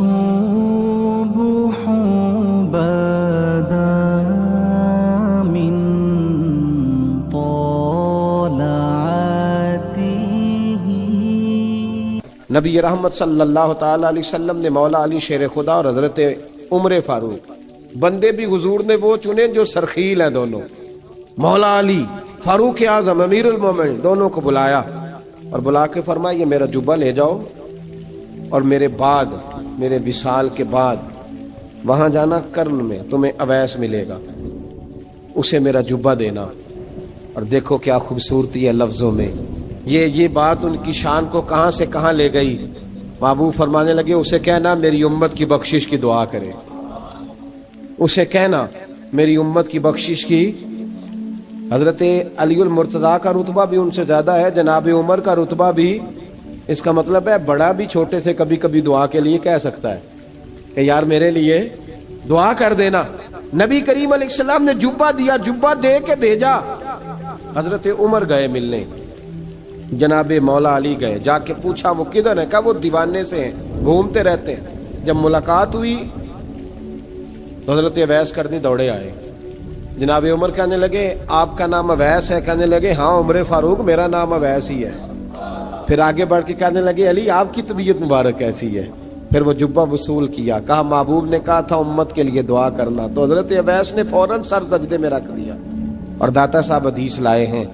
الصبح بدا من طلعته. نبی رحمت صلی اللہ تعالی علیہ وسلم نے مولا علی شیر خدا اور حضرت عمر فاروق بندے بھی حضور نے وہ چنے جو سرخیل ہیں دونوں. مولا علی فاروق اعظم امیر المومنین دونوں کو بلایا اور بلا کے فرمایا یہ میرا جبہ لے جاؤ اور میرے بعد میرے وصال کے بعد وہاں جانا کرن میں تمہیں اویس ملے گا اسے میرا جبہ دینا. اور دیکھو کیا خوبصورتی ہے لفظوں میں. یہ بات ان کی شان کو کہاں سے کہاں لے گئی. محبوب فرمانے لگے اسے کہنا میری امت کی بخشش کی دعا کرے. اسے کہنا میری امت کی بخشش کی. حضرت علی المرتضیٰ کا رتبہ بھی ان سے زیادہ ہے. جناب عمر کا رتبہ بھی. اس کا مطلب ہے بڑا بھی چھوٹے سے کبھی کبھی دعا کے لیے کہہ سکتا ہے کہ یار میرے لیے دعا کر دینا. نبی کریم علیہ السلام نے جبہ دیا, جبہ دے کے بھیجا. حضرت عمر گئے ملنے, جناب مولا علی گئے, جا کے پوچھا وہ کدھر ہے, کہا وہ دیوانے سے ہیں گھومتے رہتے ہیں. جب ملاقات ہوئی تو حضرت اویس کرنی دوڑے آئے. جناب عمر کہنے لگے آپ کا نام اویس ہے؟ کہنے لگے ہاں عمر فاروق میرا نام اویس ہی ہے. پھر آگے بڑھ کے کہنے لگے علی آپ کی طبیعت مبارک کیسی ہے؟ پھر وہ جبہ وصول کیا. کہا محبوب نے کہا تھا امت کے لیے دعا کرنا. تو حضرت اویس نے فوراً سر سجدے میں رکھ دیا. اور داتا صاحب حدیث لائے ہیں.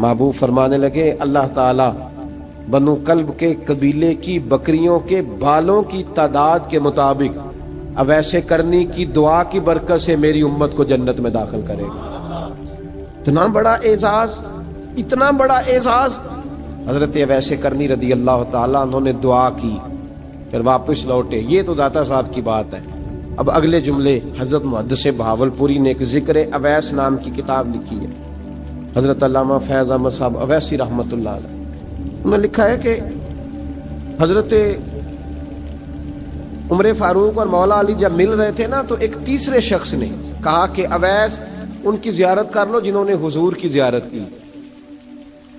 محبوب فرمانے لگے اللہ تعالی بنو کلب کے قبیلے کی بکریوں کے بالوں کی تعداد کے مطابق اویس کرنی کی دعا کی برکت سے میری امت کو جنت میں داخل کرے گا. اتنا بڑا اعزاز, اتنا بڑا اعزاز. حضرت اویس کرنی رضی اللہ تعالیٰ انہوں نے دعا کی, پھر واپس لوٹے. یہ تو داتا صاحب کی بات ہے. اب اگلے جملے حضرت محدث بہاولپوری نے ایک ذکر اویس نام کی کتاب لکھی ہے. حضرت علامہ فیض احمد صاحب اویسی رحمۃ اللہ علیہ, انہوں نے لکھا ہے کہ حضرت عمر فاروق اور مولا علی جب مل رہے تھے نا تو ایک تیسرے شخص نے کہا کہ اویس ان کی زیارت کر لو جنہوں نے حضور کی زیارت کی,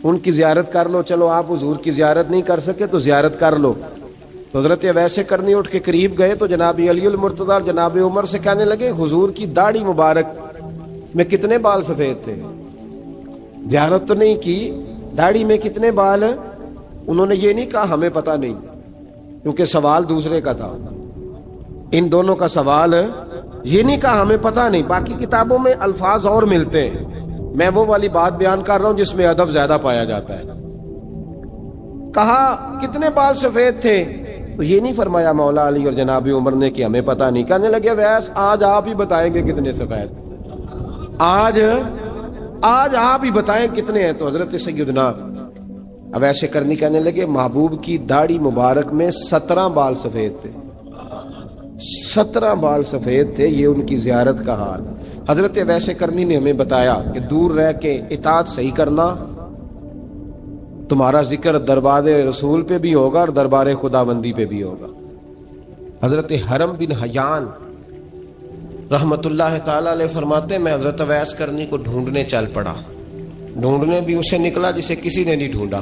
ان کی زیارت کر لو. چلو آپ حضور کی زیارت نہیں کر سکے تو زیارت کر لو. تو حضرت اویس کرنی اٹھ کے قریب گئے تو جناب علی المرتضیٰ اور جناب عمر سے کہنے لگے حضور کی داڑھی مبارک میں کتنے بال سفید تھے؟ زیارت تو نہیں کی, داڑھی میں کتنے بال؟ انہوں نے یہ نہیں کہا ہمیں پتہ نہیں, کیونکہ سوال دوسرے کا تھا. ان دونوں کا سوال یہ نہیں کہا ہمیں پتہ نہیں. باقی کتابوں میں الفاظ اور ملتے ہیں, میں وہ والی بات بیان کر رہا ہوں جس میں ادب زیادہ پایا جاتا ہے. کہا کتنے بال سفید تھے؟ تو یہ نہیں فرمایا مولا علی اور جناب عمر نے کہ ہمیں پتہ نہیں. کہنے لگے ویس آج آپ ہی بتائیں گے کتنے سفید, آج آپ ہی بتائیں کتنے ہیں. تو حضرت سیدنا اویس کرنی کہنے لگے محبوب کی داڑھی مبارک میں 17 بال سفید تھے. 17 بال سفید تھے. یہ ان کی زیارت کا حال. حضرت اویس کرنی نے ہمیں بتایا کہ دور رہ کے اطاعت صحیح کرنا, تمہارا ذکر دربار رسول پہ بھی ہوگا اور دربار خدا بندی پہ بھی ہوگا. حضرت حرم بن حیان رحمت اللہ تعالی علیہ فرماتے ہیں میں حضرت اویس کرنی کو ڈھونڈنے چل پڑا. ڈھونڈنے بھی اسے نکلا جسے کسی نے نہیں ڈھونڈا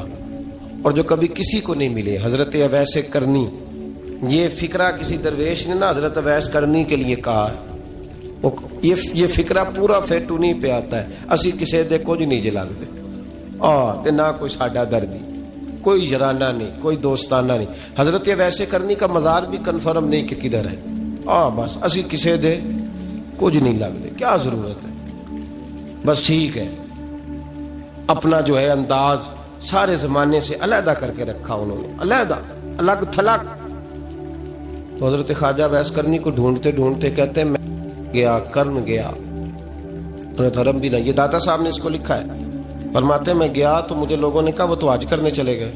اور جو کبھی کسی کو نہیں ملے. حضرت اویس کرنی, یہ فکرہ کسی درویش نے نا حضرت اویس کرنی کے لیے کہا ہے. یہ فکرہ پورا فیٹونی پہ آتا ہے. اسی کسی دے کچھ نہیں جلگ دے تے نہ کوئی ساڈا دردی, کوئی جرانہ نہیں, کوئی دوستانہ نہیں. حضرت اویس کرنی کا مزار بھی کنفرم نہیں کہ کدھر ہے. بس اسی کسی دے کچھ نہیں لگ دے, کیا ضرورت ہے. بس ٹھیک ہے, اپنا جو ہے انداز سارے زمانے سے علیحدہ کر کے رکھا انہوں نے, علیحدہ, الگ تھلگ. تو حضرت خواجہ اویس کرنی کو ڈھونڈتے ڈھونڈتے کہتے ہیں میں گیا, کرن گیا. حضرت حرم بھی نہیں, یہ داتا صاحب نے اس کو لکھا ہے. فرماتے ہیں میں گیا تو مجھے لوگوں نے کہا وہ تو حج کرنے چلے گئے.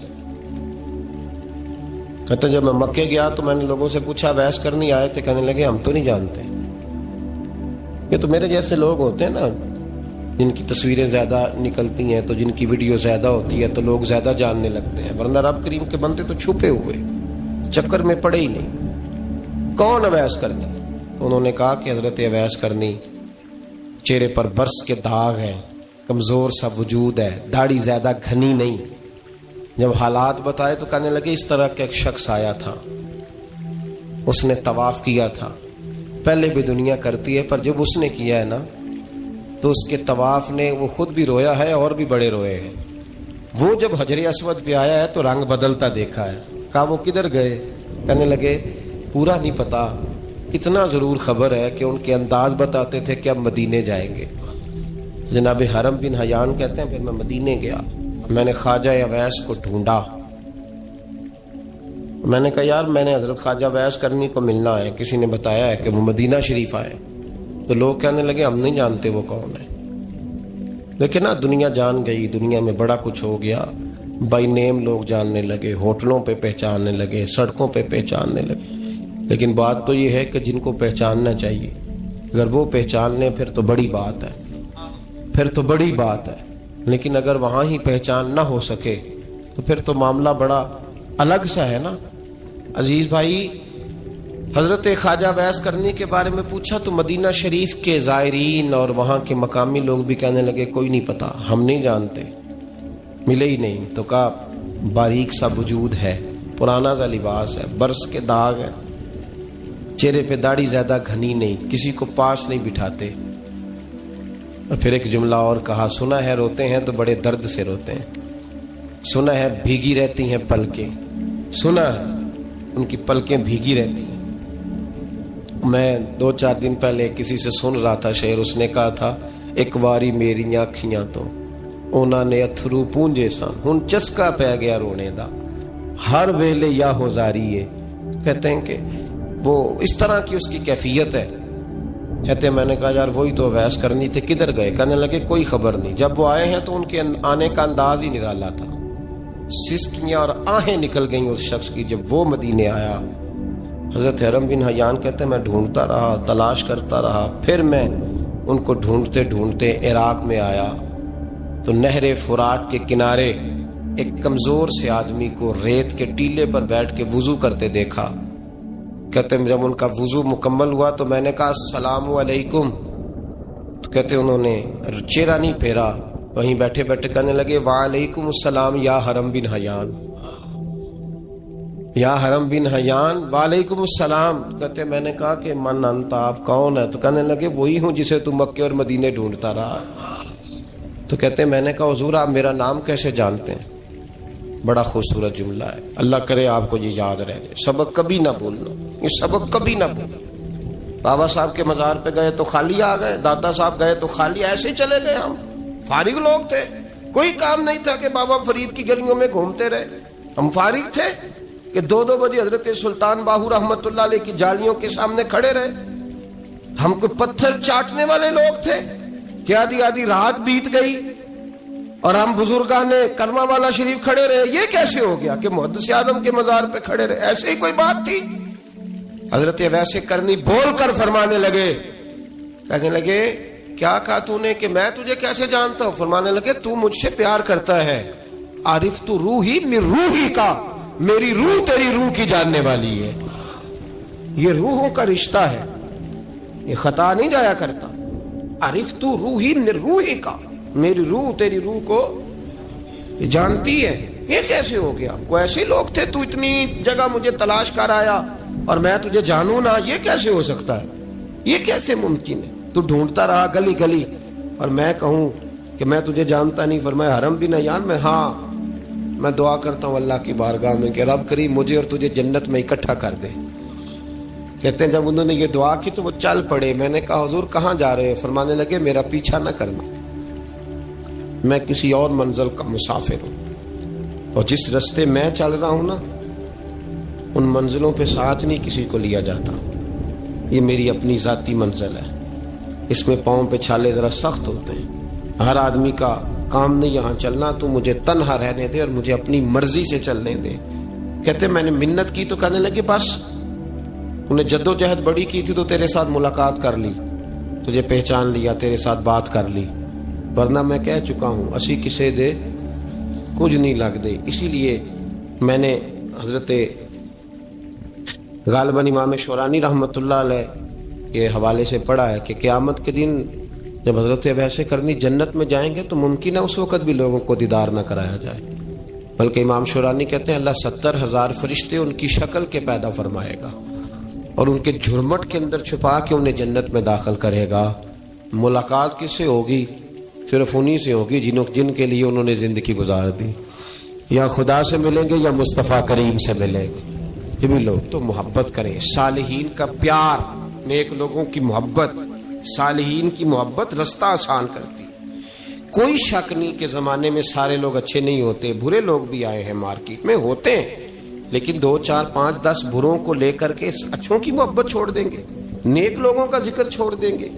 کہتے ہیں جب میں مکے گیا تو میں نے لوگوں سے پوچھا اویس کرنی آئے تھے؟ کہنے لگے ہم تو نہیں جانتے. یہ تو میرے جیسے لوگ ہوتے ہیں نا جن کی تصویریں زیادہ نکلتی ہیں تو جن کی ویڈیو زیادہ ہوتی ہے تو لوگ زیادہ جاننے لگتے ہیں, ورنہ رب کریم کے بندے تو چھپے ہوئے چکر میں پڑے ہی نہیں. کون اویس کرنی؟ انہوں نے کہا کہ حضرت اویس کرنی, چہرے پر برس کے داغ ہیں, کمزور سا وجود ہے, داڑھی زیادہ گھنی نہیں. جب حالات بتائے تو کہنے لگے اس طرح کا ایک شخص آیا تھا اس نے طواف کیا تھا. پہلے بھی دنیا کرتی ہے پر جب اس نے کیا ہے نا تو اس کے طواف نے وہ خود بھی رویا ہے اور بھی بڑے روئے ہیں. وہ جب حجر اسود پہ آیا ہے تو رنگ بدلتا دیکھا ہے. کہا وہ کدھر گئے؟ کہنے لگے پورا نہیں پتا، اتنا ضرور خبر ہے کہ ان کے انداز بتاتے تھے کہ اب مدینے جائیں گے. جناب حرم بن حیان کہتے ہیں پھر میں مدینے گیا. میں نے خواجہ اویس کو ڈھونڈا. میں نے کہا یار میں نے حضرت خواجہ اویس کرنی کو ملنا ہے. کسی نے بتایا ہے کہ وہ مدینہ شریف آئے. تو لوگ کہنے لگے ہم نہیں جانتے وہ کون ہے. لیکن نا دنیا جان گئی، دنیا میں بڑا کچھ ہو گیا. بائی نیم لوگ جاننے لگے، ہوٹلوں پہ پہچاننے لگے، سڑکوں پہ پہچاننے لگے. لیکن بات تو یہ ہے کہ جن کو پہچاننا چاہیے اگر وہ پہچان لیں پھر تو بڑی بات ہے، پھر تو بڑی بات ہے. لیکن اگر وہاں ہی پہچان نہ ہو سکے تو پھر تو معاملہ بڑا الگ سا ہے نا. عزیز بھائی، حضرت خواجہ اویس کرنی کے بارے میں پوچھا تو مدینہ شریف کے زائرین اور وہاں کے مقامی لوگ بھی کہنے لگے کوئی نہیں پتا، ہم نہیں جانتے، ملے ہی نہیں. تو کہا باریک سا وجود ہے، پرانا سا لباس ہے، برس کے داغ ہے، چہرے پہ داڑھی زیادہ گھنی نہیں، کسی کو پاس نہیں بٹھاتے. اور پھر ایک جملہ اور کہا، سنا ہے روتے ہیں تو بڑے درد سے روتے ہیں، سنا ہے بھیگی رہتی ہیں پلکیں، سنا ہے ان کی پلکیں بھیگی رہتی ہیں. میں 2-4 دن پہلے کسی سے سن رہا تھا شعر. اس نے کہا تھا ایک واری میری آنکھیاں تو انہوں نے اتھرو پونجے سن، ہن چسکا پہ گیا رونے دا، ہر ویلے یا ہو زاری ہے. کہتے ہیں کہ وہ اس طرح کی اس کی کیفیت ہے. کہتے ہیں میں نے کہا یار وہی تو اویس کرنی تھے، کدھر گئے؟ کہنے لگے کوئی خبر نہیں. جب وہ آئے ہیں تو ان کے آنے کا انداز ہی نرالا تھا. سسکیاں اور آہیں نکل گئیں اس شخص کی جب وہ مدینے آیا. حضرت حرم بن حیان کہتے ہیں میں ڈھونڈتا رہا، تلاش کرتا رہا. پھر میں ان کو ڈھونڈتے ڈھونڈتے عراق میں آیا تو نہر فرات کے کنارے ایک کمزور سے آدمی کو ریت کے ٹیلے پر بیٹھ کے وضو کرتے دیکھا. کہتے ہیں جب ان کا وضو مکمل ہوا تو میں نے کہا السلام علیکم. تو کہتے انہوں نے چہرہ نہیں پھیرا، وہیں بیٹھے بیٹھے کہنے لگے وعلیکم السلام یا حرم بن حیان، یا حرم بن حیان وعلیکم السلام. کہتے میں نے کہا کہ من انت، آپ کون ہے؟ تو کہنے لگے وہی ہوں جسے تم مکے اور مدینے ڈھونڈتا رہا. تو کہتے میں نے کہا حضور آپ میرا نام کیسے جانتے ہیں؟ بڑا خوبصورت جملہ ہے، اللہ کرے آپ کو یہ یاد رہ جائے. سبق کبھی نہ بھولنا، یہ سبق کبھی نہ بھولنا. بابا صاحب کے مزار پہ گئے تو خالی آ گئے، دادا صاحب گئے تو خالی ایسے ہی چلے گئے. ہم فارغ لوگ تھے، کوئی کام نہیں تھا کہ بابا فرید کی گلیوں میں گھومتے رہے. ہم فارغ تھے کہ 2 بجے حضرت سلطان باہو رحمت اللہ علیہ کی جالیوں کے سامنے کھڑے رہے. ہم کوئی پتھر چاٹنے والے لوگ تھے کہ آدھی رات بیت گئی اور ہم بزرگان کرما والا شریف کھڑے رہے. یہ کیسے ہو گیا کہ محدث اعظم کے مزار پہ کھڑے رہے؟ ایسے ہی کوئی بات تھی؟ حضرت ویسے کرنی بول کر فرمانے لگے، کہنے لگے کیا کہا تو نے کہ میں تجھے کیسے جانتا ہوں؟ فرمانے لگے تو مجھ سے پیار کرتا ہے. عارف تو روحی من روحی کا، میری روح تیری روح کی جاننے والی ہے. یہ روحوں کا رشتہ ہے، یہ خطا نہیں جایا کرتا. عارف تو روحی من روحی کا، میری روح تیری روح کو جانتی ہے. یہ کیسے ہو گیا؟ کوئی ایسے لوگ تھے تو اتنی جگہ مجھے تلاش کر آیا اور میں تجھے جانوں نہ؟ یہ کیسے ہو سکتا ہے؟ یہ کیسے ممکن ہے؟ تو ڈھونڈتا رہا گلی گلی اور میں کہوں کہ میں تجھے جانتا نہیں؟ فرمایا حرم بن حیان میں، ہاں میں دعا کرتا ہوں اللہ کی بارگاہ میں کہ رب کریم مجھے اور تجھے جنت میں اکٹھا کر دے. کہتے ہیں جب انہوں نے یہ دعا کی تو وہ چل پڑے. میں نے کہا حضور کہاں جا رہے ہیں؟ فرمانے لگے میرا پیچھا نہ کرنا، میں کسی اور منزل کا مسافر ہوں اور جس رستے میں چل رہا ہوں نا ان منزلوں پہ ساتھ نہیں کسی کو لیا جاتا. یہ میری اپنی ذاتی منزل ہے، اس میں پاؤں پہ چھالے ذرا سخت ہوتے ہیں. ہر آدمی کا کام نہیں یہاں چلنا، تو مجھے تنہا رہنے دے اور مجھے اپنی مرضی سے چلنے دے. کہتے میں نے منت کی تو کہنے لگے بس انہیں جد و جہد بڑی کی تھی تو تیرے ساتھ ملاقات کر لی، تجھے پہچان لیا، تیرے ساتھ بات کر لی، ورنہ میں کہہ چکا ہوں اسی کسے دے کچھ نہیں لگ دے. اسی لیے میں نے حضرت غالباً امام شورانی رحمت اللہ علیہ کے حوالے سے پڑھا ہے کہ قیامت کے دن جب حضرت ویسے کرنی جنت میں جائیں گے تو ممکن ہے اس وقت بھی لوگوں کو دیدار نہ کرایا جائے، بلکہ امام شورانی کہتے ہیں اللہ 70,000 فرشتے ان کی شکل کے پیدا فرمائے گا اور ان کے جھرمٹ کے اندر چھپا کے انہیں جنت میں داخل کرے گا۔ ملاقات کس سے ہوگی؟ صرف انہی سے ہوگی جن کے لیے انہوں نے زندگی گزار دی۔ یا خدا سے ملیں گے یا مصطفیٰ کریم سے ملیں گے۔ یہ بھی لوگ تو محبت کریں، صالحین کا پیار، نیک لوگوں کی محبت، صالحین کی محبت رستہ آسان کرتی۔ کوئی شک نہیں کہ زمانے میں سارے لوگ اچھے نہیں ہوتے، برے لوگ بھی آئے ہیں مارکیٹ میں، ہوتے ہیں، لیکن 2 4 5 10 بروں کو لے کر کے اچھوں کی محبت چھوڑ دیں گے، نیک لوگوں کا ذکر چھوڑ دیں گے،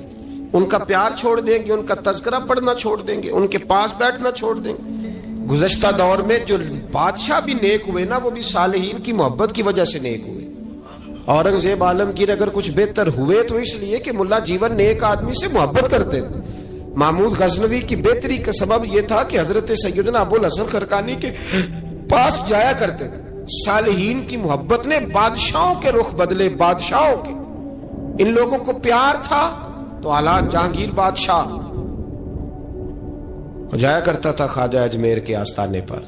ان کا پیار چھوڑ دیں گے، ان کا تذکرہ پڑھنا چھوڑ دیں گے، ان کے پاس بیٹھنا چھوڑ دیں گے۔ گزشتہ دور میں جو بادشاہ بھی نیک ہوئے نا، وہ بھی صالحین کی محبت کی وجہ سے نیک ہوئے۔ اورنگزیب عالمگیر اگر کچھ بہتر ہوئے تو اس لیے کہ ملا جیون نیک آدمی سے محبت کرتے تھے۔ محمود غزنوی کی بہتری کا سبب یہ تھا کہ حضرت سیدنا ابو الحسن خرقانی کے پاس جایا کرتے تھے۔ صالحین کی محبت نے بادشاہوں کے رخ بدلے، بادشاہوں کے۔ ان لوگوں کو پیار تھا تو اعلیٰ جہانگیر بادشاہ جایا کرتا تھا خواجہ اجمیر کے آستانے پر،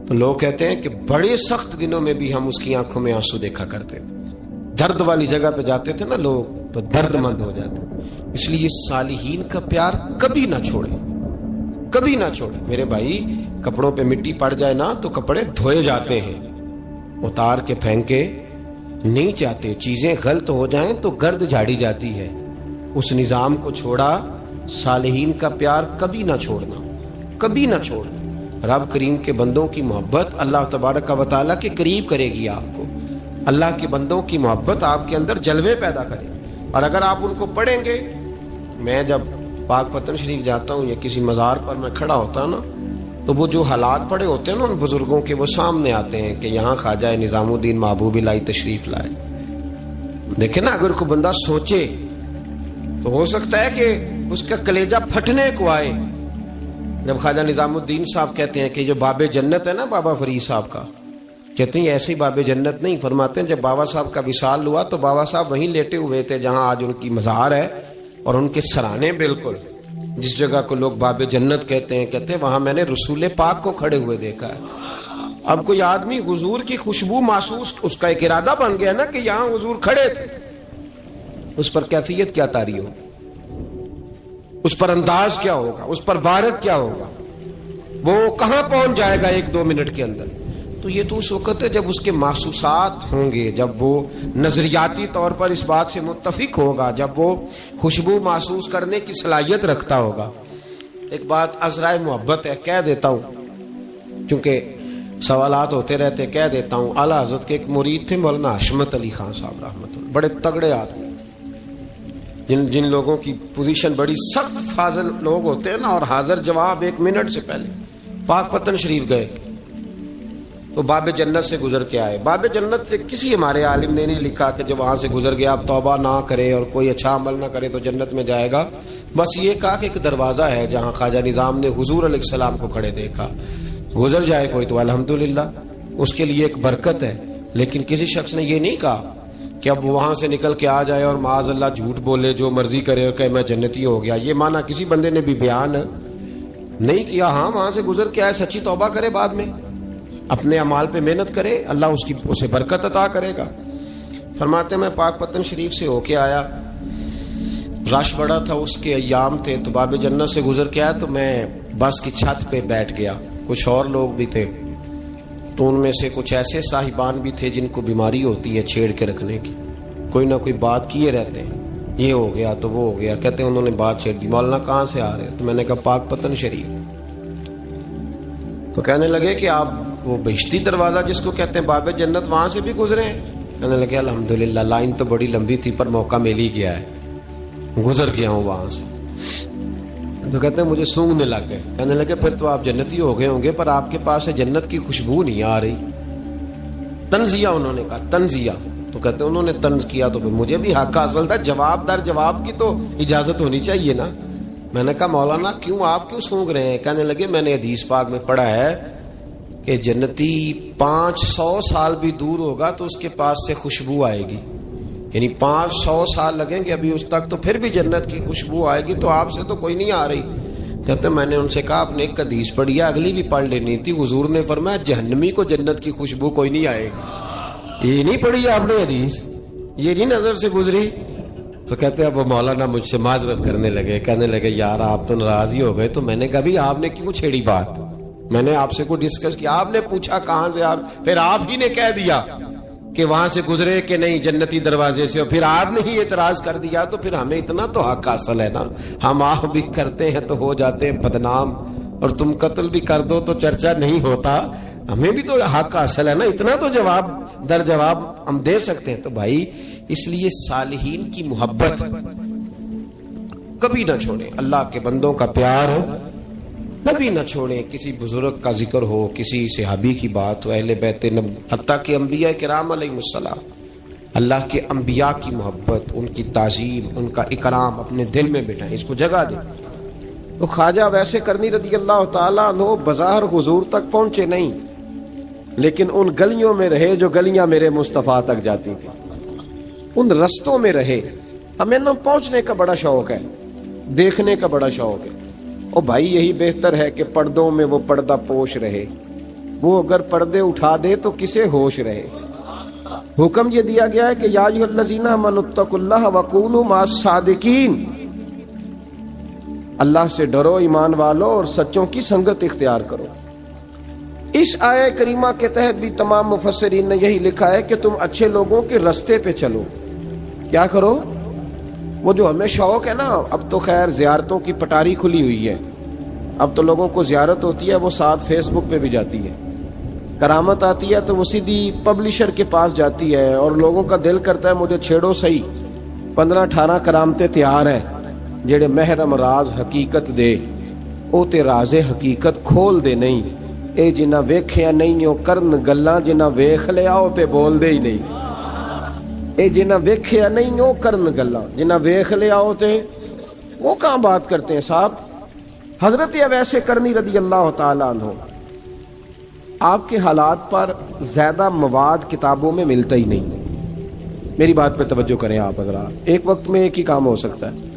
تو لوگ کہتے ہیں کہ بڑے سخت دنوں میں بھی ہم اس کی آنکھوں میں آنسو دیکھا کرتے تھے۔ درد والی جگہ پہ جاتے تھے نا لوگ تو درد مند ہو جاتے۔ اس لیے صالحین کا پیار کبھی نہ چھوڑے، کبھی نہ چھوڑے۔ میرے بھائی، کپڑوں پہ مٹی پڑ جائے نا تو کپڑے دھوئے جاتے ہیں، اتار کے پھینکے نہیں چاہتے۔ چیزیں غلط ہو جائیں تو گرد جھاڑی جاتی ہے، اس نظام کو چھوڑا۔ صالحین کا پیار کبھی نہ چھوڑنا، کبھی نہ چھوڑنا۔ رب کریم کے بندوں کی محبت اللہ تبارک و تعالیٰ کے قریب کرے گی آپ کو۔ اللہ کے بندوں کی محبت آپ کے اندر جلوے پیدا کرے، اور اگر آپ ان کو پڑھیں گے۔ میں جب پاک پتن شریف جاتا ہوں یا کسی مزار پر میں کھڑا ہوتا ہوں نا، تو وہ جو حالات پڑے ہوتے ہیں نا ان بزرگوں کے، وہ سامنے آتے ہیں کہ یہاں خواجہ نظام الدین محبوب الہی تشریف لائے۔ دیکھیں نا، اگر کوئی بندہ سوچے تو ہو سکتا ہے کہ اس کا کلیجہ پھٹنے کو آئے جب خواجہ نظام الدین صاحب کہتے ہیں کہ جو باب جنت ہے نا بابا فرید صاحب کا، کہتے ہیں ایسے ہی باب جنت نہیں، فرماتے ہیں جب بابا صاحب کا وصال ہوا تو بابا صاحب وہیں لیٹے ہوئے تھے جہاں آج ان کی مزار ہے، اور ان کے سرانے بالکل جس جگہ کو لوگ باب جنت کہتے ہیں وہاں میں نے رسول پاک کو کھڑے ہوئے دیکھا ہے۔ اب کوئی آدمی حضور کی خوشبو محسوس، اس کا ایک ارادہ بن گیا نا کہ یہاں حضور کھڑے تھے، اس پر کیفیت کیا طاری ہو، اس پر انداز کیا ہوگا، اس پر وارد کیا ہوگا، وہ کہاں پہنچ جائے گا 1-2 منٹ کے اندر۔ تو یہ تو اس وقت ہے جب اس کے محسوسات ہوں گے، جب وہ نظریاتی طور پر اس بات سے متفق ہوگا، جب وہ خوشبو محسوس کرنے کی صلاحیت رکھتا ہوگا۔ ایک بات عذرائے محبت ہے، کہہ دیتا ہوں کیونکہ سوالات ہوتے رہتے، کہہ دیتا ہوں۔ اعلیٰ حضرت کے ایک مرید تھے مولانا حشمت علی خان صاحب رحمۃ اللہ، بڑے تگڑے آدمی، جن لوگوں کی پوزیشن بڑی سخت فاضل لوگ ہوتے ہیں نا، اور حاضر جواب 1 منٹ سے پہلے۔ پاک پتن شریف گئے تو باب جنت سے گزر کے آئے۔ باب جنت سے کسی ہمارے عالم نے نہیں لکھا کہ جب وہاں سے گزر گیا اب توبہ نہ کرے اور کوئی اچھا عمل نہ کرے تو جنت میں جائے گا، بس یہ کہا کہ ایک دروازہ ہے جہاں خواجہ نظام نے حضور علیہ السلام کو کھڑے دیکھا، گزر جائے کوئی تو الحمدللہ اس کے لیے ایک برکت ہے۔ لیکن کسی شخص نے یہ نہیں کہا کہ اب وہاں سے نکل کے آ جائے اور معاذ اللہ جھوٹ بولے، جو مرضی کرے اور کہے میں جنتی ہو گیا۔ یہ معنی کسی بندے نے بھی بیان نہیں کیا۔ ہاں، وہاں سے گزر کے آئے، سچی توبہ کرے، بعد میں اپنے اعمال پہ محنت کرے، اللہ اسے برکت عطا کرے گا۔ فرماتے میں پاک پتن شریف سے ہو کے آیا، رش بڑا تھا، اس کے ایام تھے، تو باب جنت سے گزر کے آیا تو میں بس کی چھت پہ بیٹھ گیا۔ کچھ اور لوگ بھی تھے، تو ان میں سے کچھ ایسے صاحبان بھی تھے جن کو بیماری ہوتی ہے چھیڑ کے رکھنے کی، کوئی نہ کوئی بات کیے رہتے ہیں، یہ ہو گیا تو وہ ہو گیا، کہتے ہیں انہوں نے بات چھیڑ دی، مولانا کہاں سے آ رہے ہیں؟ تو میں نے کہا پاک پتن شریف۔ تو کہنے لگے کہ آپ وہ بہشتی دروازہ جس کو کہتے ہیں باب جنت، وہاں سے بھی گزرے ہیں؟ کہنے لگے الحمدللہ، لائن تو بڑی لمبی تھی پر موقع مل ہی گیا ہے، گزر گیا ہوں وہاں سے۔ تو کہتے ہیں مجھے سونگنے لگ گئے۔ کہنے لگے پھر تو آپ جنتی ہو گئے ہوں گے، پر آپ کے پاس جنت کی خوشبو نہیں آ رہی۔ تنزیہ، انہوں نے کہا تنزیہ۔ تو کہتے ہیں انہوں نے طنز کیا تو مجھے بھی حق حاصل تھا، جواب در جواب کی تو اجازت ہونی چاہیے نا۔ میں نے کہا مولانا آپ کیوں سونگ رہے ہیں؟ کہنے لگے میں نے حدیث پاک میں پڑھا ہے کہ جنتی 500 سال بھی دور ہوگا تو اس کے پاس سے خوشبو آئے گی، یعنی 500 سال لگیں گے ابھی اس تک، تو پھر بھی جنت کی خوشبو آئے گی، تو آپ سے تو کوئی نہیں آ رہی۔ کہتے ہیں میں نے ان سے کہا آپ نے ایک حدیث پڑھی ہے، اگلی بھی پڑھ لینی تھی، حضور نے فرمایا جہنمی کو جنت کی خوشبو کوئی نہیں آئے گی۔ یہ نہیں پڑھی ہے آپ نے حدیث؟ یہ نہیں نظر سے گزری. تو کہتے ہیں اب وہ مولانا مجھ سے معذرت کرنے لگے, کہنے لگے یار آپ تو ناراض ہی ہو گئے. تو میں نے کہا بھی آپ نے کیوں چھیڑی بات؟ میں نے آپ سے کوئی ڈسکس کیا؟ آپ نے پوچھا کہاں سے, آپ پھر آپ ہی نے کہہ دیا کہ وہاں سے گزرے کہ نہیں جنتی دروازے سے, اور پھر آپ نے ہی اعتراض کر دیا. تو پھر ہمیں اتنا تو حق حاصل ہے نا, ہم آپ بھی کرتے ہیں تو ہو جاتے ہیں بدنام, اور تم قتل بھی کر دو تو چرچا نہیں ہوتا. ہمیں بھی تو حق حاصل ہے نا, اتنا تو جواب در جواب ہم دے سکتے ہیں. تو بھائی اس لیے صالحین کی محبت کبھی نہ چھوڑیں, اللہ کے بندوں کا پیار کبھی نہ چھوڑیں. کسی بزرگ کا ذکر ہو, کسی صحابی کی بات ہو, اہل بیت نبی, حتیٰ کہ انبیاء کرام علیہ السلام, اللہ کے انبیاء کی محبت, ان کی تعظیم, ان کا اکرام اپنے دل میں بٹھائیں, اس کو جگہ دیں. تو خواجہ ویسے کرنی رضی اللہ تعالیٰ عنہ بظاہر حضور تک پہنچے نہیں, لیکن ان گلیوں میں رہے جو گلیاں میرے مصطفیٰ تک جاتی تھی, ان رستوں میں رہے. ہمیں نہ پہنچنے کا بڑا شوق ہے, دیکھنے کا بڑا شوق ہے. اور بھائی یہی بہتر ہے کہ پردوں میں وہ پردہ پوش رہے, وہ اگر پردے اٹھا دے تو کسے ہوش رہے. حکم یہ دیا گیا ہے کہ یا ایھا الذین آمنوا اتقوا اللہ وکونوا مع الصادقین, اللہ سے ڈرو ایمان والو اور سچوں کی سنگت اختیار کرو. اس آیہ کریمہ کے تحت بھی تمام مفسرین نے یہی لکھا ہے کہ تم اچھے لوگوں کے رستے پہ چلو. کیا کرو؟ وہ جو ہمیں شوق ہے نا, اب تو خیر زیارتوں کی پٹاری کھلی ہوئی ہے, اب تو لوگوں کو زیارت ہوتی ہے وہ ساتھ فیس بک پہ بھی جاتی ہے, کرامت آتی ہے تو وہ سیدھی پبلشر کے پاس جاتی ہے, اور لوگوں کا دل کرتا ہے مجھے چھیڑو صحیح. 15-18 کرامتیں تیار ہیں, جڑے محرم راز حقیقت دے او تے راز حقیقت کھول دے نہیں. اے جنہ ویکھیا نہیں او کرن گلاں, جنہ ویکھ لیا او تے بول دے ہی نہیں. اے جنہ ویکھیا نہیں او کرن گلاں, جنہ ویکھ لیا او تے وہ کہاں بات کرتے ہیں صاحب. حضرت اویس کرنی رضی اللہ تعالیٰ عنہ, آپ کے حالات پر زیادہ مواد کتابوں میں ملتا ہی نہیں. میری بات پہ توجہ کریں آپ حضرات, ایک وقت میں ایک ہی کام ہو سکتا ہے.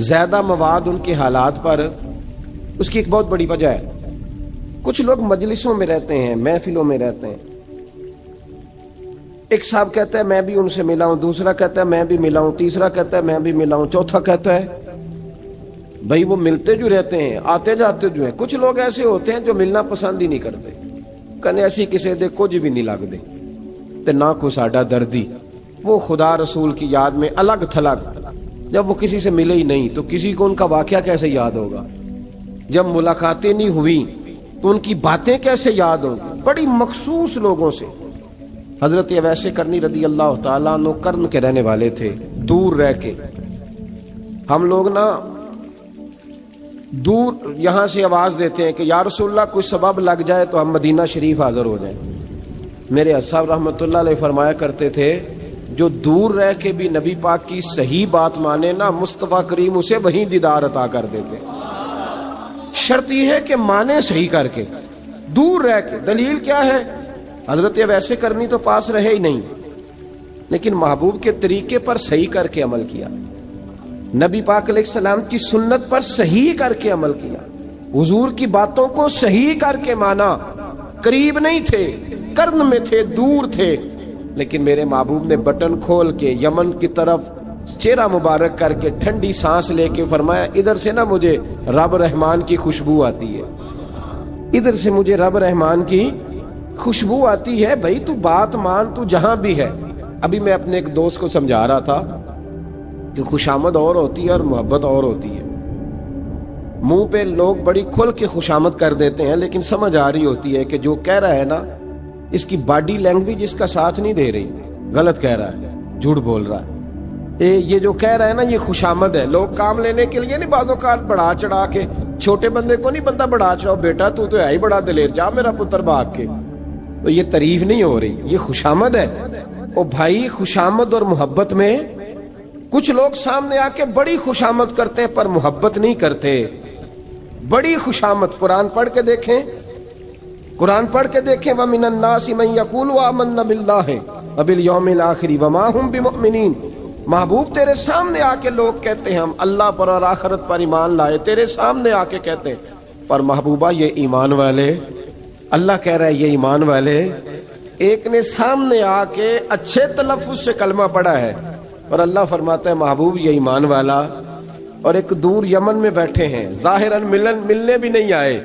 زیادہ مواد ان کے حالات پر, اس کی ایک بہت بڑی وجہ ہے. کچھ لوگ مجلسوں میں رہتے ہیں, محفلوں میں رہتے ہیں, ایک صاحب کہتا ہے میں بھی ان سے ملا ہوں, دوسرا کہتا ہے میں بھی ملا ہوں, تیسرا کہتا ہے میں بھی ملا ہوں, چوتھا کہتا ہے بھائی وہ ملتے جو رہتے ہیں, آتے جاتے جو ہیں. کچھ لوگ ایسے ہوتے ہیں جو ملنا پسند ہی نہیں کرتے, کہنے ایسی کسی دے کچھ بھی نہیں لگ دے تے نہ کو ساڈا دردی. وہ خدا رسول کی یاد میں الگ تھلگ, جب وہ کسی سے ملے ہی نہیں تو کسی کو ان کا واقعہ کیسے یاد ہوگا؟ جب ملاقاتیں نہیں ہوئی تو ان کی باتیں کیسے یاد ہوں گی؟ بڑی مخصوص لوگوں سے. حضرت اویس کرنی رضی اللہ تعالیٰ عنہ کرن کے رہنے والے تھے, دور رہ کے. ہم لوگ نا دور یہاں سے آواز دیتے ہیں کہ یا رسول اللہ کوئی سبب لگ جائے تو ہم مدینہ شریف حاضر ہو جائیں. میرے صاحب رحمۃ اللہ علیہ فرمایا کرتے تھے جو دور رہ کے بھی نبی پاک کی صحیح بات مانے نا, مصطفیٰ کریم اسے وہیں دیدار عطا کر دیتے. شرط یہ ہے کہ مانے صحیح کر کے, دور رہ کے. دلیل کیا ہے؟ حضرت ویسے کرنی تو پاس رہے ہی نہیں, لیکن محبوب کے طریقے پر صحیح کر کے عمل کیا, نبی پاک علیہ السلام کی سنت پر صحیح کر کے عمل کیا, حضور کی باتوں کو صحیح کر کے مانا. قریب نہیں تھے, کرن میں تھے, دور تھے, لیکن میرے محبوب نے بٹن کھول کے یمن کی طرف چہرہ مبارک کر کے ٹھنڈی سانس لے کے فرمایا ادھر سے نا مجھے رب رحمان کی خوشبو آتی ہے, ادھر سے مجھے رب رحمان کی خوشبو آتی ہے. بھائی تو بات مان, تو جہاں بھی ہے. ابھی میں اپنے ایک دوست کو سمجھا رہا تھا کہ خوشامد اور ہوتی ہے اور محبت اور ہوتی ہے. منہ پہ لوگ بڑی کھل کے خوشامد کر دیتے ہیں, لیکن سمجھ آ رہی ہوتی ہے کہ جو کہہ رہا ہے نا اس کی باڈی لینگویج اس کا ساتھ نہیں دے رہی, غلط کہہ رہا ہے, جھوٹ بول رہا ہے. یہ جو کہہ رہا ہے نا یہ خوشامد ہے. لوگ کام لینے کے لیے نہیں بعض اوقات بڑھا چڑھا کے, چھوٹے بندے کو نہیں بندہ بڑھا چڑھاؤ, بیٹا تو ہے ہی بڑا دلیر, جا میرا پتر بھاگ کے. تو یہ تعریف نہیں ہو رہی, یہ خوشامد ہے. او بھائی خوشامد اور محبت میں کچھ لوگ سامنے آ کے بڑی خوشامد کرتے ہیں پر محبت نہیں کرتے. بڑی خوشامد قرآن پڑھ کے دیکھیں, قرآن پڑھ کے دیکھیں. وَمِنَ النَّاسِ مَن يَقُولُ آمَنَّا بِاللَّهِ وَبِالْيَوْمِ الْآخِرِ وَمَا هُمْ بِمُؤْمِنِينَ. محبوب تیرے سامنے آ کے لوگ کہتے ہیں ہم اللہ پر اور آخرت پر ایمان لائے, تیرے سامنے آ کے کہتے ہیں, پر محبوبہ یہ ایمان والے, اللہ کہہ رہا ہے یہ ایمان والے ایک نے سامنے آ کے اچھے تلفظ سے کلمہ پڑھا ہے، اور اللہ فرماتا ہے محبوب یہ ایمان والا، اور ایک دور یمن میں بیٹھے ہیں، ظاہراً ملنے بھی نہیں آئے،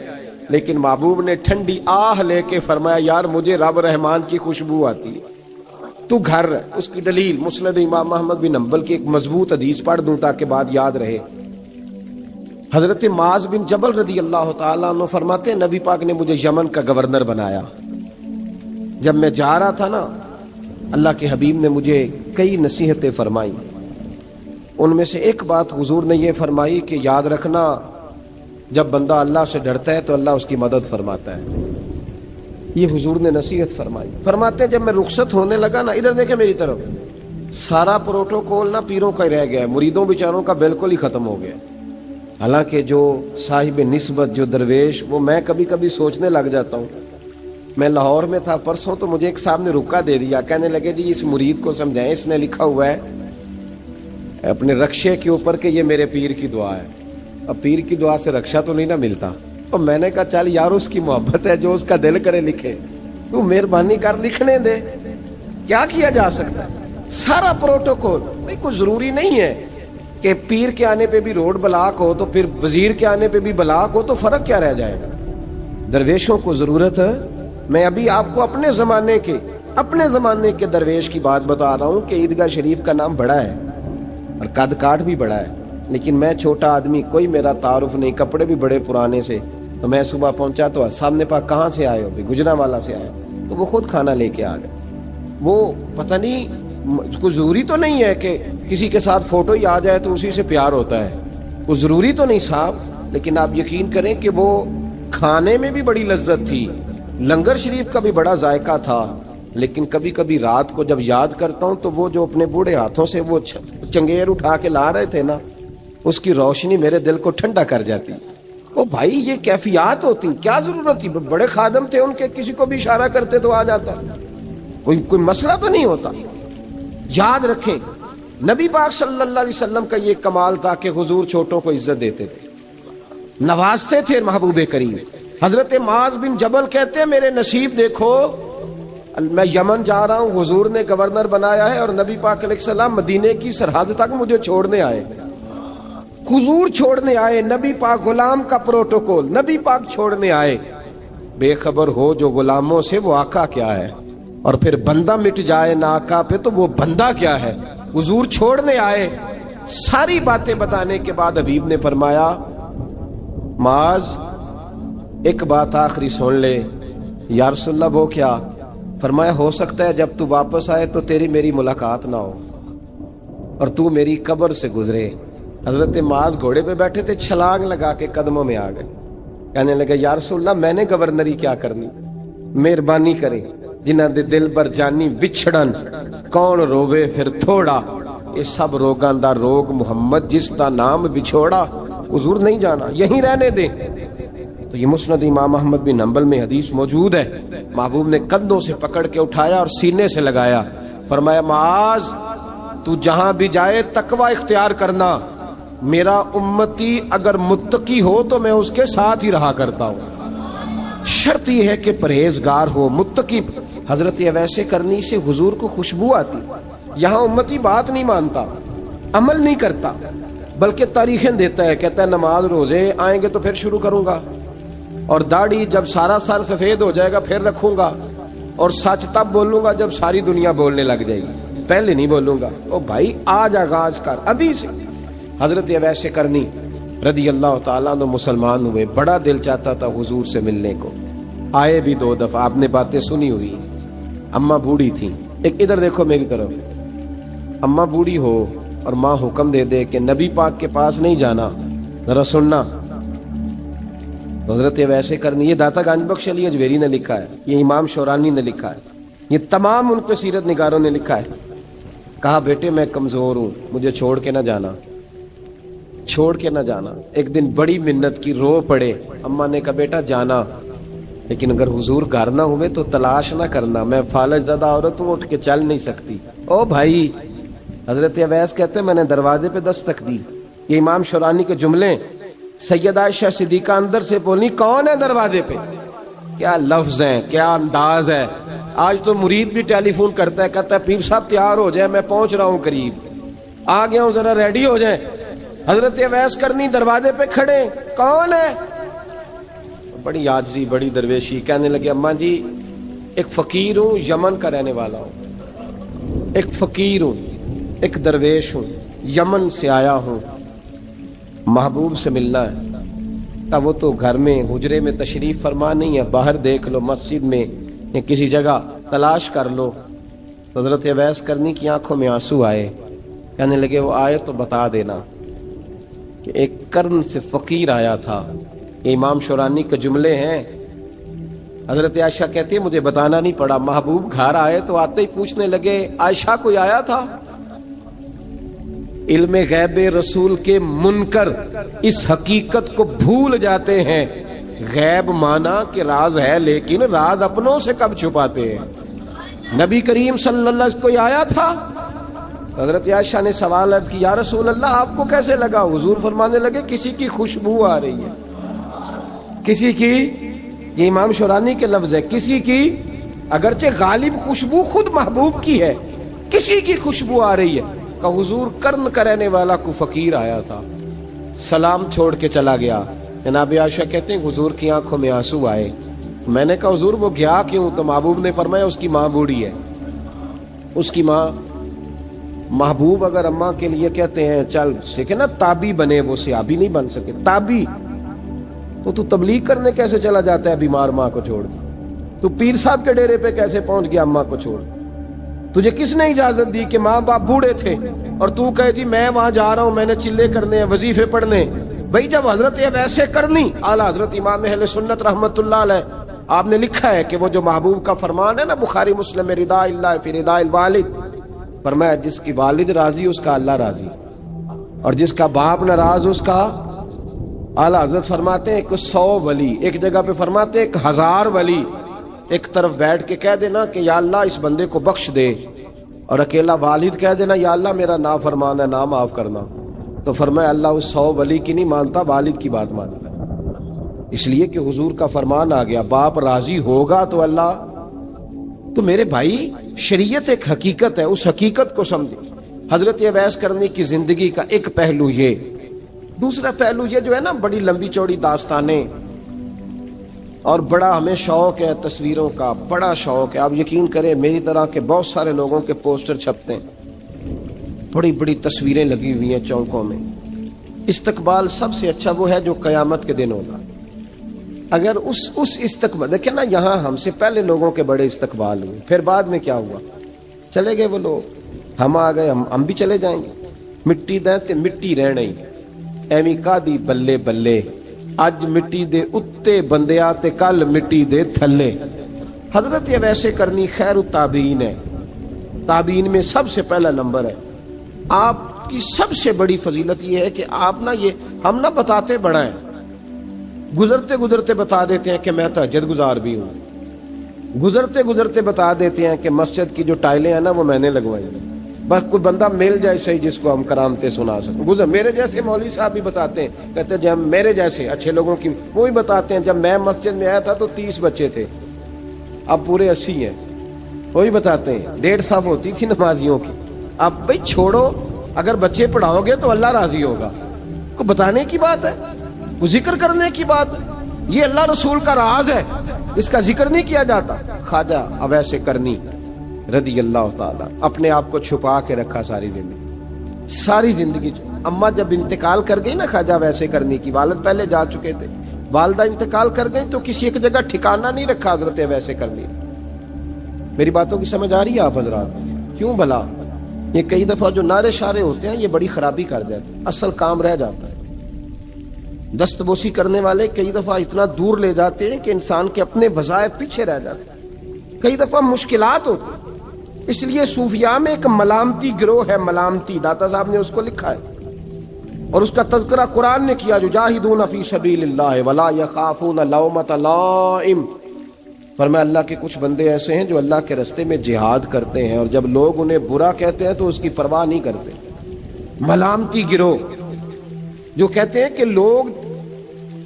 لیکن محبوب نے ٹھنڈی آہ لے کے فرمایا یار مجھے رب رحمان کی خوشبو آتی ہے، تو گھر۔ اس کی دلیل مسند امام احمد بن حنبل کی ایک مضبوط حدیث پڑھ دوں تاکہ بات یاد رہے۔ حضرت معاذ بن جبل رضی اللہ تعالیٰ عنہ فرماتے ہیں نبی پاک نے مجھے یمن کا گورنر بنایا۔ جب میں جا رہا تھا نا، اللہ کے حبیب نے مجھے کئی نصیحتیں فرمائیں، ان میں سے ایک بات حضور نے یہ فرمائی کہ یاد رکھنا جب بندہ اللہ سے ڈرتا ہے تو اللہ اس کی مدد فرماتا ہے۔ یہ حضور نے نصیحت فرمائی۔ فرماتے ہیں جب میں رخصت ہونے لگا نا، ادھر دیکھیں میری طرف، سارا پروٹوکول نا پیروں کا ہی رہ گیا ہے، مریدوں بیچاروں کا بالکل ہی ختم ہو گیا۔ حالانکہ جو صاحب نسبت، جو درویش، وہ میں کبھی کبھی سوچنے لگ جاتا ہوں۔ میں لاہور میں تھا پرسوں، تو مجھے ایک صاحب نے رکا دے دیا، کہنے لگے جی اس مرید کو سمجھائیں، اس نے لکھا ہوا ہے اپنے رکشے کے اوپر کہ یہ میرے پیر کی دعا ہے۔ اب پیر کی دعا سے رکشہ تو نہیں نہ ملتا، اور میں نے کہا چل یار اس کی محبت ہے، جو اس کا دل کرے لکھے، تو مہربانی کر لکھنے دے، کیا کیا جا سکتا ہے۔ سارا پروٹوکول، بھائی کوئی ضروری نہیں ہے کہ پیر کے آنے پہ بھی روڈ بلاک ہو تو پھر وزیر کے آنے پہ بھی بلاک ہو، تو فرق کیا رہ جائے گا۔ درویشوں کو ضرورت ہے۔ میں ابھی آپ کو اپنے زمانے کے درویش کی بات بتا رہا ہوں کہ عیدگاہ شریف کا نام بڑا ہے اور قد کاٹ بھی بڑا ہے، لیکن میں چھوٹا آدمی، کوئی میرا تعارف نہیں، کپڑے بھی بڑے پرانے سے، تو میں صبح پہنچا تو سامنے پاک کہاں سے آئے ہو؟ گجرانوالہ سے آئے، تو وہ خود کھانا لے کے آ گئے۔ وہ پتہ نہیں، کوئی ضروری تو نہیں ہے کہ کسی کے ساتھ فوٹو ہی آ جائے تو اسی سے پیار ہوتا ہے، کوئی ضروری تو نہیں صاحب، لیکن آپ یقین کریں کہ وہ کھانے میں بھی بڑی لذت تھی، لنگر شریف کا بھی بڑا ذائقہ تھا، لیکن کبھی کبھی رات کو جب یاد کرتا ہوں تو وہ جو اپنے بوڑھے ہاتھوں سے وہ چنگیر اٹھا کے لا رہے تھے نا، اس کی روشنی میرے دل کو ٹھنڈا کر جاتی۔ او بھائی یہ کیفیات ہوتی، کیا ضرورت تھی؟ بڑے خادم تھے ان کے، کسی کو بھی اشارہ کرتے تو آ جاتا، کوئی مسئلہ تو نہیں ہوتا۔ یاد رکھیں نبی پاک صلی اللہ علیہ وسلم کا یہ کمال تھا کہ حضور چھوٹوں کو عزت دیتے تھے، نوازتے تھے محبوب کریم۔ حضرت معاذ بن جبل کہتے ہیں میرے نصیب دیکھو، میں یمن جا رہا ہوں، حضور نے گورنر بنایا ہے، اور نبی پاک علیہ السلام مدینے کی سرحد تک مجھے چھوڑنے آئے، حضور چھوڑنے آئے، نبی پاک غلام کا پروٹوکول، نبی پاک چھوڑنے آئے۔ بے خبر ہو جو غلاموں سے وہ آقا کیا ہے، اور پھر بندہ مٹ جائے نہ آقا پہ تو وہ بندہ کیا ہے۔ حضور چھوڑنے آئے، ساری باتیں بتانے کے بعد حبیب نے فرمایا معاذ ایک بات آخری سن لے۔ یا رسول اللہ وہ کیا؟ فرمایا ہو سکتا ہے جب تو واپس آئے تو تیری میری ملاقات نہ ہو اور تو میری قبر سے گزرے۔ حضرت معاذ گھوڑے پہ بیٹھے تھے، چھلانگ لگا کے قدموں میں آ گئے، کہنے لگے یا رسول اللہ میں نے گورنری کیا کرنی، مہربانی کرے، جنہاں دے دل بر جانی وچھڑن کون روے پھر تھوڑا، یہ سب روگاں دا روگ محمد جس دا نام وچھوڑا۔ حضور نہیں جانا، یہیں رہنے دیں۔ تو یہ مسند امام احمد بن حنبل میں حدیث موجود ہے۔ محبوب نے کندھوں سے پکڑ کے اٹھایا اور سینے سے لگایا، فرمایا معاذ تو جہاں بھی جائے تقوی اختیار کرنا، میرا امتی اگر متقی ہو تو میں اس کے ساتھ ہی رہا کرتا ہوں، شرط یہ ہے کہ پرہیزگار ہو، متقی۔ حضرت ویسے کرنی سے حضور کو خوشبو آتی۔ یہاں امتی بات نہیں مانتا، عمل نہیں کرتا، بلکہ تاریخیں دیتا ہے، کہتا ہے نماز روزے آئیں گے تو پھر شروع کروں گا، اور داڑھی جب سارا سال سفید ہو جائے گا پھر رکھوں گا، اور سچ تب بولوں گا جب ساری دنیا بولنے لگ جائے گی، پہلے نہیں بولوں گا۔ او بھائی آج آغاز کر ابھی سے۔ حضرت ویسے کرنی رضی اللہ تعالیٰ عنہ مسلمان ہوئے، بڑا دل چاہتا تھا حضور سے ملنے کو، آئے بھی 2 دفعہ، آپ نے باتیں سنی ہوئی۔ اماں بوڑھی تھیں، ایک ادھر دیکھو میری طرف، اماں بوڑھی ہو اور ماں حکم دے دے کہ نبی پاک کے پاس نہیں جانا، ذرا سننا۔ حضرت ویسے کرنی، یہ داتا گنج بخش علی اجویری نے لکھا ہے، یہ امام شورانی نے لکھا ہے، یہ تمام ان پہ سیرت نگاروں نے لکھا ہے۔ کہا بیٹے میں کمزور ہوں، مجھے چھوڑ کے نہ جانا، چھوڑ کے نہ جانا۔ ایک دن بڑی منت کی، رو پڑے، اماں نے کہا بیٹا جانا، لیکن اگر حضور گھر نہ ہوئے تو تلاش نہ کرنا، میں فالج زدہ عورت ہوں، اٹھ کے چل نہیں سکتی۔ او بھائی، حضرت اویس کہتے ہیں میں نے دروازے پہ دستک دی، یہ امام شورانی کے جملے، سیدہ عائشہ صدیقہ اندر سے بولی کون ہے دروازے پہ؟ کیا لفظ ہیں، کیا انداز ہے، آج تو مرید بھی ٹیلی فون کرتا ہے, کہتا ہے پیر صاحب تیار ہو جائے, میں پہنچ رہا ہوں قریب, آ گیا ہوں, ذرا ریڈی ہو جائیں. حضرت اویس کرنی دروازے پہ کھڑے, کون ہے؟ بڑی عاجزی, بڑی درویشی. کہنے لگے اماں جی ایک فقیر ہوں, یمن کا رہنے والا ہوں, ایک فقیر ہوں, ایک درویش ہوں, یمن سے آیا ہوں, محبوب سے ملنا ہے. اب وہ تو گھر میں حجرے میں تشریف فرما نہیں ہے, باہر دیکھ لو, مسجد میں یا کسی جگہ تلاش کر لو. حضرت اویس کرنی کی آنکھوں میں آنسو آئے. کہنے لگے وہ آئے تو بتا دینا کہ ایک قرن سے فقیر آیا تھا. یہ امام شورانی کے جملے ہیں. حضرت عائشہ کہتی ہے مجھے بتانا نہیں پڑا, محبوب گھر آئے تو آتے ہی پوچھنے لگے عائشہ کوئی آیا تھا؟ علم غیب رسول کے منکر اس حقیقت کو بھول جاتے ہیں. غیب مانا کہ راز ہے, لیکن راز اپنوں سے کب چھپاتے ہیں. نبی کریم صلی اللہ علیہ وسلم کوئی آیا تھا؟ حضرت عائشہ نے سوال عرض کی یا رسول اللہ آپ کو کیسے لگا؟ حضور فرمانے لگے کسی کی خوشبو آ رہی ہے. کسی کی, یہ امام شورانی کے لفظ ہے, کسی کی, اگرچہ غالب خوشبو خود محبوب کی ہے, کسی کی خوشبو آ رہی ہے. کہ حضور قرن کا رہنے والا کو فقیر آیا تھا, سلام چھوڑ کے چلا گیا. جناب عائشہ کہتے ہیں حضور کی آنکھوں میں آنسو آئے. میں نے کہا حضور وہ گیا کیوں؟ تو محبوب نے فرمایا اس کی ماں بوڑھی ہے. اس کی ماں, محبوب اگر اماں کے لیے کہتے ہیں چل ٹھیک ہے نا تابی بنے, وہ صحابی نہیں بن سکے, تابی, تو تبلیغ کرنے کیسے چلا جاتا ہے بیمار ماں کو چھوڑ کے؟ تو پیر صاحب کے ڈیرے پہ کیسے پہنچ گیا اماں کو چھوڑ؟ تجھے کس نے اجازت دی کہ ماں باپ بوڑھے تھے اور تو کہے جی میں وہاں جا رہا ہوں, میں نے چلے کرنے ہیں, وظیفے پڑھنے؟ بھائی جب حضرت ویسے کرنی اعلیٰ حضرت امام اہل سنت رحمت اللہ علیہ, آپ نے لکھا ہے کہ وہ جو محبوب کا فرمان ہے نا بخاری مسلم میں, رضا اللہ فی رضا الوالد, فرمایا جس کی والد راضی اس کا اللہ راضی, اور جس کا باپ ناراض اس کا. اعلیٰ حضرت فرماتے ہیں ایک 100 ولی, ایک جگہ پہ فرماتے ہیں 1000 ولی ایک طرف بیٹھ کے کہہ دینا کہ یا اللہ اس بندے کو بخش دے, اور اکیلا والد کہہ دینا یا اللہ میرا نافرمان ہے نا معاف کرنا. تو فرمایا اللہ اس 100 ولی کی نہیں مانتا, والد کی بات مانتا. اس لیے کہ حضور کا فرمان آ گیا باپ راضی ہوگا تو اللہ. تو میرے بھائی شریعت ایک حقیقت ہے, اس حقیقت کو سمجھے. حضرت اویس کرنی کی زندگی کا ایک پہلو یہ, دوسرا پہلو یہ جو ہے نا بڑی لمبی چوڑی داستانیں, اور بڑا ہمیں شوق ہے تصویروں کا, بڑا شوق ہے. آپ یقین کریں میری طرح کے بہت سارے لوگوں کے پوسٹر چھپتے ہیں, بڑی بڑی تصویریں لگی ہوئی ہیں چوکوں میں. استقبال سب سے اچھا وہ ہے جو قیامت کے دن ہوگا. اگر اس استقبال دیکھیں نا, یہاں ہم سے پہلے لوگوں کے بڑے استقبال ہوئے, پھر بعد میں کیا ہوا, چلے گئے وہ لوگ, ہم آ گئے, ہم بھی چلے جائیں گے. مٹی دیں تے مٹی رہنے, ایویں کا دی بلے بلے, اج مٹی دے اتے بندیا تے کل مٹی دے تھلے. حضرت ویسے کرنی خیر التابعین ہے, تابعین میں سب سے پہلا نمبر ہے. آپ کی سب سے بڑی فضیلت یہ ہے کہ آپ نا, یہ ہم نہ بتاتے بڑا ہیں, گزرتے گزرتے بتا دیتے ہیں کہ میں تہجد گزار بھی ہوں, گزرتے گزرتے بتا دیتے ہیں کہ مسجد کی جو ٹائلیں ہیں نا وہ میں نے لگوائی ہیں. بس کوئی بندہ مل جائے صحیح جس کو ہم کرامتیں سنا سکیں. میرے جیسے مولوی صاحب بھی بتاتے ہیں, کہتے ہیں جب میرے جیسے اچھے لوگوں کی وہ بھی بتاتے ہیں جب میں مسجد میں آیا تھا تو 30 بچے تھے, اب پورے 80 ہیں. وہی بتاتے ہیں 1.5 صف ہوتی تھی نمازیوں کی. اب بھائی چھوڑو, اگر بچے پڑھاؤ گے تو اللہ راضی ہوگا. کو بتانے کی بات ہے, وہ ذکر کرنے کی بات ہے. یہ اللہ رسول کا راز ہے, اس کا ذکر نہیں کیا جاتا. خواجہ اویس کرنی رضی اللہ تعالیٰ اپنے آپ کو چھپا کے رکھا ساری زندگی. اماں جب انتقال کر گئی نا خواجہ ویسے کرنی کی, والد پہلے جا چکے تھے, والدہ انتقال کر گئی تو کسی ایک جگہ ٹھکانہ نہیں رکھا حضرت ویسے کرنی. میری باتوں کی سمجھ آ رہی ہے آپ حضرات؟ کیوں بھلا یہ کئی دفعہ جو نعرے شارے ہوتے ہیں یہ بڑی خرابی کر جاتے ہیں, اصل کام رہ جاتا ہے. دست بوسی کرنے والے کئی دفعہ اتنا دور لے جاتے ہیں کہ انسان کے اپنے وظائف پیچھے رہ جاتے ہیں. کئی دفعہ مشکلات ہوتی ہیں. اس لیے صوفیاء میں ایک ملامتی گروہ ہے, ملامتی, داتا صاحب نے اس کو لکھا ہے اور اس کا تذکرہ قرآن نے کیا, یجاہدون فی سبیل اللہ ولا یخافون لومۃ لائم. فرمایا اللہ کے کچھ بندے ایسے ہیں جو اللہ کے راستے میں جہاد کرتے ہیں اور جب لوگ انہیں برا کہتے ہیں تو اس کی پرواہ نہیں کرتے. ملامتی گروہ جو کہتے ہیں کہ لوگ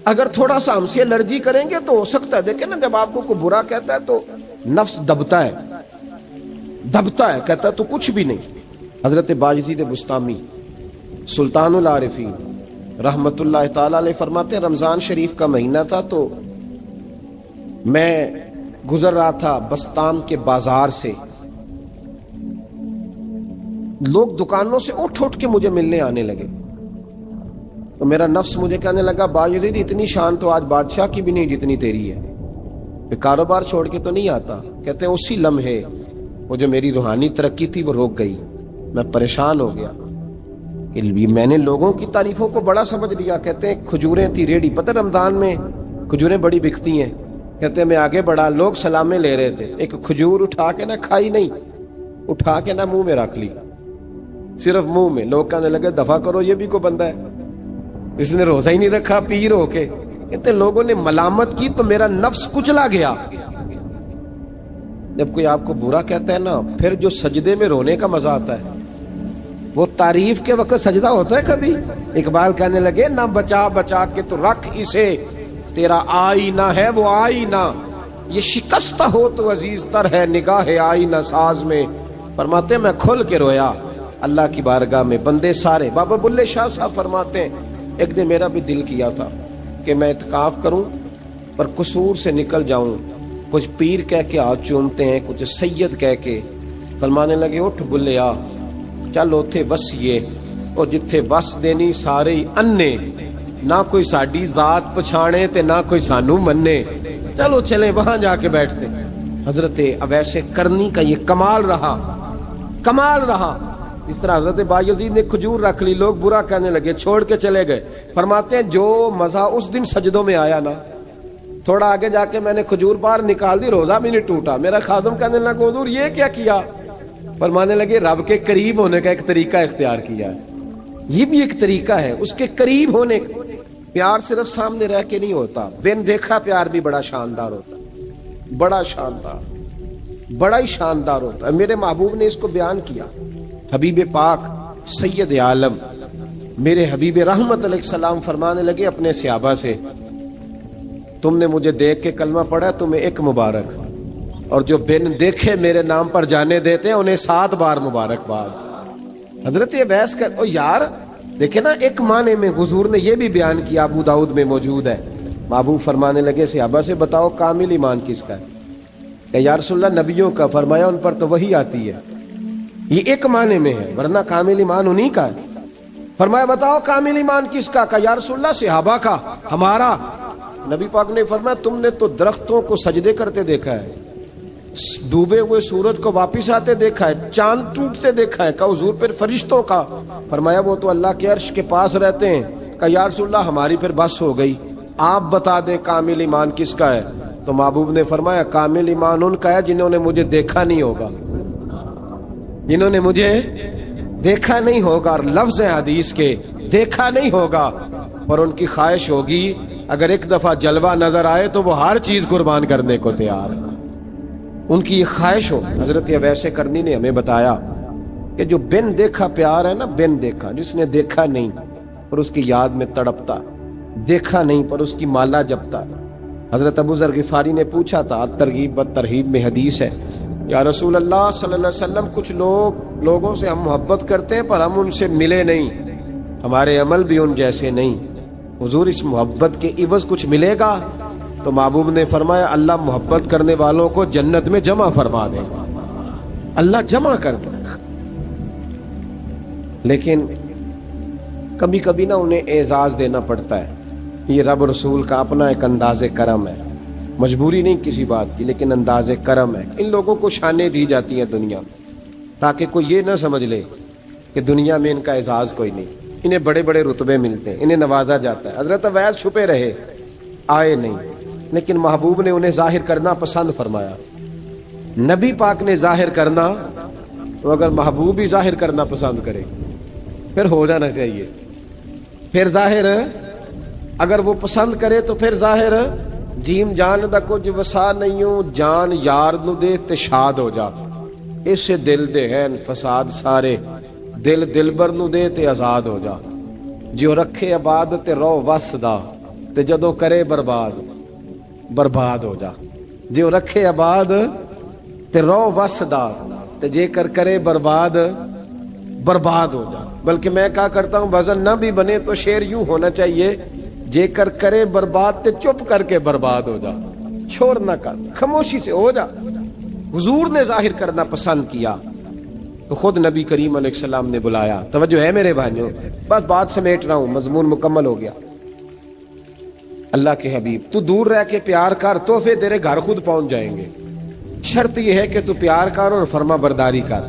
اگر تھوڑا سا ہم سے الرجی کریں گے تو ہو سکتا ہے, دیکھیں نا جب آپ کو کوئی برا کہتا ہے تو نفس دبتا ہے، کہتا ہے تو کچھ بھی نہیں۔ حضرت باجزید بستامی سلطان العارفین رحمت اللہ تعالی علیہ فرماتے ہیں رمضان شریف کا مہینہ تھا تو میں گزر رہا تھا بستان کے بازار سے، لوگ دکانوں سے اٹھ کے مجھے ملنے آنے لگے، تو میرا نفس مجھے کہنے لگا باجزید اتنی شان تو آج بادشاہ کی بھی نہیں جتنی تیری ہے، میں کاروبار چھوڑ کے تو نہیں آتا۔ کہتے ہیں اسی لمحے وہ جو میری روحانی ترقی تھی وہ روک گئی، میں پریشان ہو گیا کہ میں نے لوگوں کی تعریفوں کو بڑا سمجھ لیا۔ کہتے ہیں کھجوریں تھی ریڈی، پتہ رمضان میں کھجوریں بڑی بکتی ہیں، کہتے ہیں میں آگے بڑھا، لوگ سلامیں لے رہے تھے، ایک کھجور اٹھا کے نہ کھائی نہیں، اٹھا کے نہ منہ میں رکھ لی، صرف منہ میں۔ لوگ کہنے لگے دفع کرو، یہ بھی کوئی بندہ ہے جس نے روزہ ہی نہیں رکھا پیر ہو کے۔ کہتے ہیں لوگوں نے ملامت کی تو میرا نفس کچلا گیا۔ جب کوئی آپ کو برا کہتا ہے نا، پھر جو سجدے میں رونے کا مزہ آتا ہے وہ تعریف کے وقت سجدہ ہوتا ہے کبھی؟ اقبال کہنے لگے نہ بچا بچا کے تو رکھ اسے، تیرا آئینہ ہے وہ آئینہ، یہ شکستہ ہو تو عزیز تر ہے نگاہ آئینہ ساز میں۔ فرماتے میں کھل کے رویا اللہ کی بارگاہ میں، بندے سارے۔ بابا بلے شاہ صاحب فرماتے ہیں ایک دن میرا بھی دل کیا تھا کہ میں اعتکاف کروں پر قصور سے نکل جاؤں، کچھ پیر کہہ کے ہاتھ چومتے ہیں، کچھ سید کہہ کے۔ فرمانے لگے اٹھ بلے آ، چل اوتھے وسیے اور جتھے وس دینی سارے ہی انے، نہ کوئی ساڈی ذات پچھانے تے نہ کوئی سانو مننے، چلو چلیں وہاں جا کے بیٹھتے۔ حضرت اویس کرنی کا یہ کمال رہا۔ اس طرح حضرت بایزید نے کھجور رکھ لی، لوگ برا کہنے لگے، چھوڑ کے چلے گئے۔ فرماتے ہیں جو مزہ اس دن سجدوں میں آیا نا، تھوڑا آگے جا کے میں نے کھجور باہر نکال دی، روزہ بھی نہیں ٹوٹا۔ میرا خادم کہنے لگا حضور یہ کیا کیا؟ فرمانے لگے رب کے قریب ہونے کا ایک طریقہ اختیار کیا ہے، یہ بھی ایک طریقہ ہے اس کے قریب ہونے کا۔ پیار صرف سامنے رہ کے نہیں ہوتا، بن دیکھا پیار بھی بڑا شاندار ہوتا ہے، بڑا ہی شاندار ہوتا ہے۔ میرے محبوب نے اس کو بیان کیا، حبیب پاک سید عالم میرے حبیب رحمت علیہ السلام فرمانے لگے اپنے صحابہ سے، تم نے مجھے دیکھ کے کلمہ پڑھا، تمہیں ایک مبارک، اور جو بن دیکھے میرے نام پر جانے دیتے ہیں انہیں 7 بار مبارکباد۔ حضرت اویس کا یار دیکھیں نا، ایک معنی میں حضور نے یہ بھی بیان کیا، ابو داؤد میں موجود ہے۔ محبوب فرمانے لگے صحابہ سے بتاؤ کامل ایمان کس کا ہے؟ کہ یا رسول اللہ نبیوں کا۔ فرمایا ان پر تو وہی آتی ہے، یہ ایک معنی میں ہے، ورنہ کامل ایمان انہی کا ہے۔ فرمایا بتاؤ کامل ایمان کس کا؟ کہ یا رسول اللہ صحابہ کا، ہمارا۔ نبی پاک نے فرمایا تم نے تو درختوں کو سجدے کرتے دیکھا ہے، ڈوبے ہوئے سورج کو واپس آتے دیکھا ہے، چاند ٹوٹتے دیکھا ہے۔ کہا حضور پھر فرشتوں کا؟ فرمایا وہ تو اللہ کے عرش کے پاس رہتے ہیں۔ کہا یا رسول اللہ ہماری پھر بس ہو گئی، آپ بتا دیں کامل ایمان کس کا ہے؟ تو محبوب نے فرمایا کامل ایمان ان کا ہے جنہوں نے مجھے دیکھا نہیں ہوگا، جنہوں نے مجھے دیکھا نہیں ہوگا، اور لفظ ہے حدیث کے دیکھا نہیں ہوگا، اور ان کی خواہش ہوگی اگر ایک دفعہ جلوہ نظر آئے تو وہ ہر چیز قربان کرنے کو تیار ہے، ان کی یہ خواہش ہو۔ حضرت اویس کرنی نے ہمیں بتایا کہ جو بن دیکھا پیار ہے نا، بن دیکھا، جس نے دیکھا نہیں پر اس کی یاد میں تڑپتا، دیکھا نہیں پر اس کی مالا جپتا۔ حضرت ابو ذر غفاری نے پوچھا تھا، ترغیب و ترہیب میں حدیث ہے، یا رسول اللہ صلی اللہ علیہ وسلم کچھ لوگوں سے ہم محبت کرتے ہیں پر ہم ان سے ملے نہیں، ہمارے عمل بھی ان جیسے نہیں، حضور اس محبت کے عوض کچھ ملے گا؟ تو محبوب نے فرمایا اللہ محبت کرنے والوں کو جنت میں جمع فرما دے گا، اللہ جمع کر دے گا۔ لیکن کبھی کبھی نا انہیں اعزاز دینا پڑتا ہے، یہ رب رسول کا اپنا ایک انداز کرم ہے، مجبوری نہیں کسی بات کی، لیکن انداز کرم ہے۔ ان لوگوں کو شانیں دی جاتی ہیں دنیا میں تاکہ کوئی یہ نہ سمجھ لے کہ دنیا میں ان کا اعزاز کوئی نہیں، انہیں بڑے بڑے رتبے ملتے ہیں، انہیں نوازا جاتا ہے۔ حضرت اویس چھپے رہے، آئے نہیں، لیکن محبوب نے انہیں ظاہر کرنا پسند فرمایا۔ نبی پاک نے ظاہر کرنا تو اگر محبوب ہی ظاہر کرنا پسند کرے پھر ہو جانا چاہیے، پھر ظاہر اگر وہ پسند کرے تو پھر ظاہر جیم جان دا کچھ وسا نہیں ہوں، جان یار نو دے تے شاد ہو جا، اسے دل دے ہیں فساد سارے، دل دلبر نو دے تے آزاد ہو جا، جو رکھے آباد تے رو وس دا تے جدوں کرے برباد ہو جا، جو رکھے آباد تے رو وسدا تے جے کر کرے برباد برباد ہو جا. بلکہ میں کہا کرتا ہوں وزن نہ بھی بنے تو شعر یوں ہونا چاہیے جے کر کرے برباد تے چپ کر کے برباد ہو جا. شور نہ کر, خاموشی سے ہو جا. حضور نے ظاہر کرنا پسند کیا تو خود نبی کریم علیہ السلام نے بلایا. توجہ ہے میرے بھائیوں, بس بات سمیٹ رہا ہوں, مضمون مکمل ہو گیا. اللہ کے حبیب تو دور رہ کے پیار کر, تحفے تیرے گھر خود پہنچ جائیں گے. شرط یہ ہے کہ تو پیار کر اور فرما برداری کر.